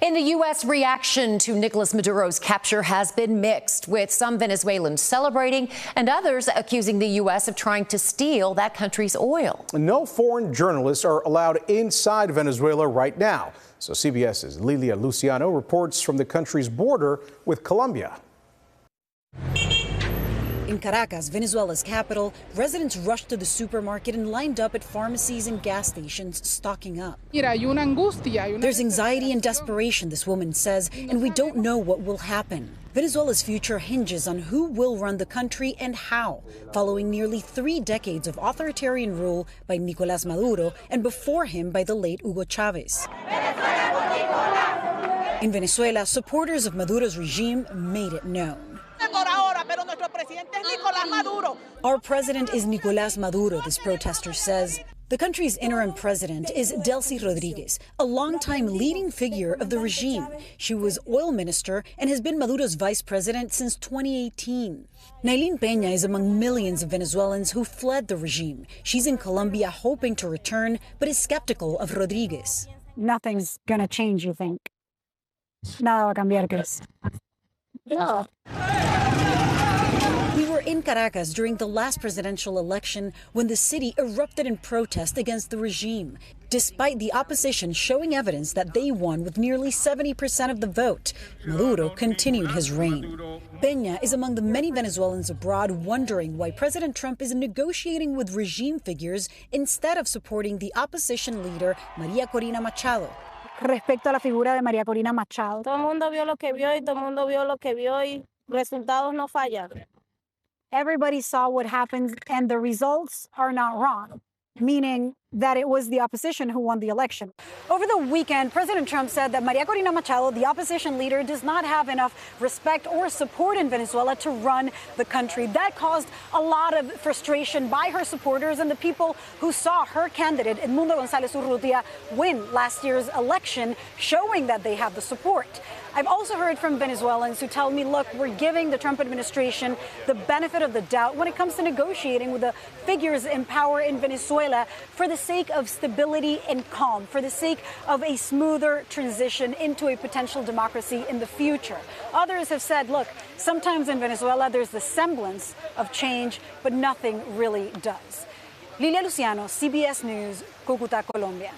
In the U.S., reaction to Nicolas Maduro's capture has been mixed, with some Venezuelans celebrating and others accusing the U.S. of trying to steal that country's oil. No foreign journalists are allowed inside Venezuela right now. So CBS's Lilia Luciano reports from the country's border with Colombia. In Caracas, Venezuela's capital, residents rushed to the supermarket and lined up at pharmacies and gas stations, stocking up. There's anxiety and desperation, this woman says, and we don't know what will happen. Venezuela's future hinges on who will run the country and how, following nearly 3 decades of authoritarian rule by Nicolas Maduro and before him by the late Hugo Chavez. In Venezuela, supporters of Maduro's regime made it known. Our president is Nicolas Maduro, this protester says. The country's interim president is Delcy Rodriguez, a longtime leading figure of the regime. She was oil minister and has been Maduro's vice president since 2018. Nailin Peña is among millions of Venezuelans who fled the regime. She's in Colombia hoping to return, but is skeptical of Rodriguez. Nothing's going to change, you think? Nada va a cambiar, Chris. No. We were in Caracas during the last presidential election when the city erupted in protest against the regime. Despite the opposition showing evidence that they won with nearly 70% of the vote, Maduro continued his reign. Peña is among the many Venezuelans abroad wondering why President Trump is negotiating with regime figures instead of supporting the opposition leader, María Corina Machado. Respecto a la figura de María Corina Machado. Todo el mundo vio lo que vio y todo el mundo vio lo que vio y resultados no fallan. Everybody saw what happened, and the results are not wrong, meaning that it was the opposition who won the election. Over the weekend, President Trump said that María Corina Machado, the opposition leader, does not have enough respect or support in Venezuela to run the country. That caused a lot of frustration by her supporters and the people who saw her candidate, Edmundo González Urrutia, win last year's election, showing that they have the support. I've also heard from Venezuelans who tell me, look, we're giving the Trump administration the benefit of the doubt when it comes to negotiating with the figures in power in Venezuela for the sake of stability and calm, for the sake of a smoother transition into a potential democracy in the future. Others have said, look, sometimes in Venezuela there's the semblance of change, but nothing really does. Lilia Luciano, CBS News, Cúcuta, Colombia.